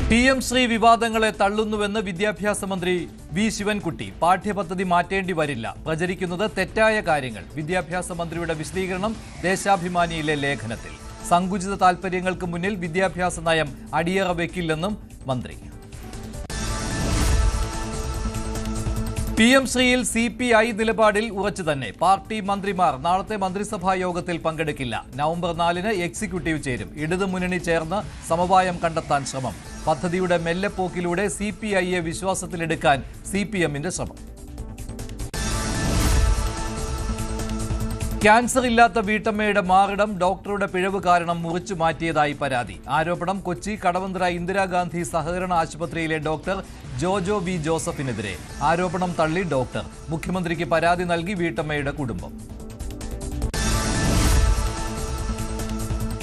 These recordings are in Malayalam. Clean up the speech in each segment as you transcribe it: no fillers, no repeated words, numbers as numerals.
PM ശ്രീ വിവാദങ്ങളെ തള്ളുന്നുവെന്ന് വിദ്യാഭ്യാസ മന്ത്രി വി ശിവൻകുട്ടി. പാഠ്യപദ്ധതി മാറ്റേണ്ടി വരില്ല, പ്രചരിക്കുന്നത് തെറ്റായ കാര്യങ്ങൾ. വിദ്യാഭ്യാസ മന്ത്രിയുടെ വിശദീകരണം ദേശാഭിമാനിയിലെ ലേഖനത്തിൽ. സങ്കുചിത താൽപര്യങ്ങൾക്ക് മുന്നിൽ വിദ്യാഭ്യാസ നയം അടിയറ വയ്ക്കില്ലെന്നും മന്ത്രി. PM ശ്രീയിൽ CPI നിലപാടിൽ ഉറച്ചു തന്നെ. പാർട്ടി മന്ത്രിമാർ നാളത്തെ മന്ത്രിസഭാ യോഗത്തിൽ പങ്കെടുക്കില്ല. നവംബർ 4-ന് എക്സിക്യൂട്ടീവ് ചേരും. ഇടതു മുന്നണി ചേർന്ന് സമവായം കണ്ടെത്താൻ ശ്രമം. പദ്ധതിയുടെ മെല്ലെപ്പോക്കിലൂടെ CPIയെ വിശ്വാസത്തിലെടുക്കാൻ CPMന്റെ ശ്രമം. ക്യാൻസർ ഇല്ലാത്ത വീട്ടമ്മയുടെ മാറിടം ഡോക്ടറുടെ പിഴവ് കാരണം മുറിച്ചു മാറ്റിയതായി പരാതി. ആരോപണം കൊച്ചി കടവന്ത്ര ഇന്ദിരാഗാന്ധി സഹകരണ ആശുപത്രിയിലെ ഡോക്ടർ ജോജോ വി ജോസഫിനെതിരെ. ആരോപണം തള്ളി ഡോക്ടർ. മുഖ്യമന്ത്രിക്ക് പരാതി നൽകി വീട്ടമ്മയുടെ കുടുംബം.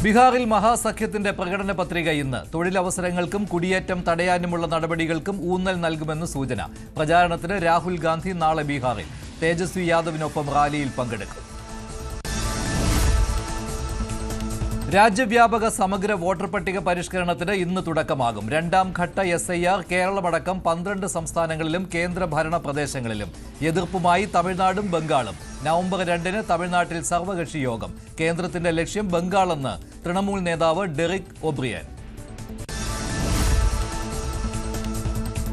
ബീഹാറിൽ മഹാസഖ്യത്തിന്റെ പ്രകടന പത്രിക ഇന്ന്. തൊഴിലവസരങ്ങൾക്കും കുടിയേറ്റം തടയാനുമുള്ള നടപടികൾക്കും ഊന്നൽ നൽകുമെന്ന് സൂചന. പ്രചാരണത്തിന് രാഹുൽ ഗാന്ധി നാളെ ബീഹാറിൽ. തേജസ്വി യാദവിനൊപ്പം റാലിയിൽ പങ്കെടുക്കും. രാജ്യവ്യാപക സമഗ്ര വോട്ടർ പട്ടിക പരിഷ്കരണത്തിന് ഇന്ന് തുടക്കമാകും. രണ്ടാം ഘട്ട SIR കേരളമടക്കം 12 സംസ്ഥാനങ്ങളിലും കേന്ദ്രഭരണ പ്രദേശങ്ങളിലും. എതിർപ്പുമായി തമിഴ്നാടും ബംഗാളും. നവംബർ 2-ന് തമിഴ്നാട്ടിൽ സർവകക്ഷി യോഗം. കേന്ദ്രത്തിന്റെ ലക്ഷ്യം ബംഗാളെന്ന് തൃണമൂൽ നേതാവ് ഡെറിക് ഒബ്രിയൻ.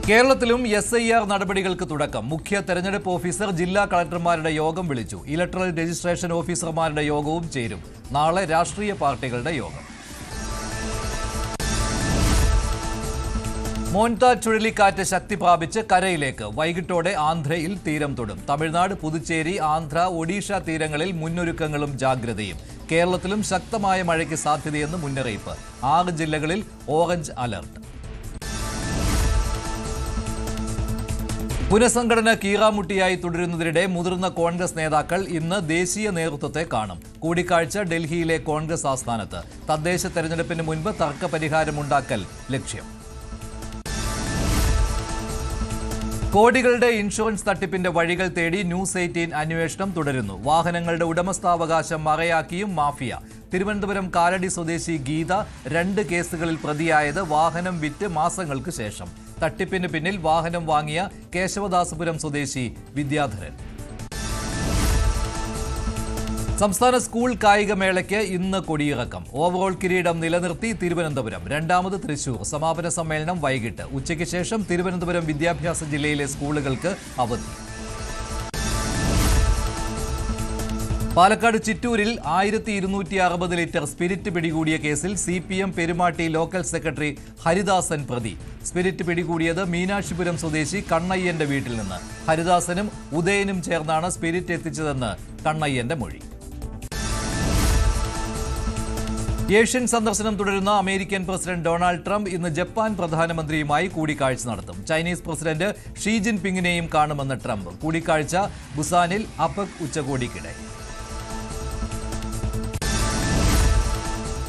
കേരളത്തിലും SIR നടപടികൾക്ക് തുടക്കം. മുഖ്യ തെരഞ്ഞെടുപ്പ് ഓഫീസർ ജില്ലാ കളക്ടർമാരുടെ യോഗം വിളിച്ചു. ഇലക്ട്രൽ രജിസ്ട്രേഷൻ ഓഫീസർമാരുടെ യോഗവും ചേരും. നാളെ രാഷ്ട്രീയ പാർട്ടികളുടെ യോഗം. മോൻത ചുഴലിക്കാറ്റ് ശക്തി പ്രാപിച്ച് കരയിലേക്ക്. വൈകിട്ടോടെ ആന്ധ്രയിൽ തീരം തൊടും. തമിഴ്നാട്, പുതുച്ചേരി, ആന്ധ്ര, ഒഡീഷ തീരങ്ങളിൽ മുന്നൊരുക്കങ്ങളും ജാഗ്രതയും. കേരളത്തിലും ശക്തമായ മഴയ്ക്ക് സാധ്യതയെന്ന് മുന്നറിയിപ്പ്. 6 ജില്ലകളിൽ ഓറഞ്ച് അലർട്ട്. പുനഃസംഘടന കീറാമുട്ടിയായി തുടരുന്നതിനിടെ മുതിർന്ന കോൺഗ്രസ് നേതാക്കൾ ഇന്ന് ദേശീയ നേതൃത്വത്തെ കാണും. കൂടിക്കാഴ്ച ഡൽഹിയിലെ കോൺഗ്രസ് ആസ്ഥാനത്ത്. തദ്ദേശ തെരഞ്ഞെടുപ്പിന് മുൻപ് തർക്കപരിഹാരമുണ്ടാക്കൽ ലക്ഷ്യം. കോടികളുടെ ഇൻഷുറൻസ് തട്ടിപ്പിന്റെ വഴികൾ തേടി ന്യൂസ് 18 അന്വേഷണം തുടരുന്നു. വാഹനങ്ങളുടെ ഉടമസ്ഥാവകാശം മറയാക്കിയും മാഫിയ. തിരുവനന്തപുരം കാലടി സ്വദേശി ഗീത 2 കേസുകളിൽ പ്രതിയായത് വാഹനം വിറ്റ് മാസങ്ങൾക്ക് ശേഷം. തട്ടിപ്പിന് പിന്നിൽ വാഹനം വാങ്ങിയ കേശവദാസപുരം സ്വദേശി വിദ്യാധരൻ. സംസ്ഥാന സ്കൂൾ കായികമേളയ്ക്ക് ഇന്ന് കൊടിയിറക്കം. ഓവറോൾ കിരീടം നിലനിർത്തി തിരുവനന്തപുരം. രണ്ടാമത് തൃശൂർ. സമാപന സമ്മേളനം വൈകിട്ട്. ഉച്ചയ്ക്ക് ശേഷം തിരുവനന്തപുരം വിദ്യാഭ്യാസ ജില്ലയിലെ സ്കൂളുകൾക്ക് അവധി. പാലക്കാട് ചിറ്റൂരിൽ 1260 ലിറ്റർ സ്പിരിറ്റ് പിടികൂടിയ കേസിൽ CPM Perumatty local secretary Haridasan പ്രതി. സ്പിരിറ്റ് പിടികൂടിയത് മീനാക്ഷിപുരം സ്വദേശി കണ്ണയ്യന്റെ വീട്ടിൽ നിന്ന്. ഹരിദാസനും ഉദയനും ചേർന്നാണ് സ്പിരിറ്റ് എത്തിച്ചതെന്ന് കണ്ണയ്യന്റെ മൊഴി. ഏഷ്യൻ സന്ദർശനം തുടരുന്ന അമേരിക്കൻ പ്രസിഡന്റ് ഡൊണാൾഡ് ട്രംപ് ഇന്ന് ജപ്പാൻ പ്രധാനമന്ത്രിയുമായി കൂടിക്കാഴ്ച നടത്തും. ചൈനീസ് പ്രസിഡന്റ് ഷീ ജിൻപിങ്ങിനെയും കാണുമെന്ന് ട്രംപ്. കൂടിക്കാഴ്ച ബുസാനിൽ APEC ഉച്ചകോടിക്കിടെ.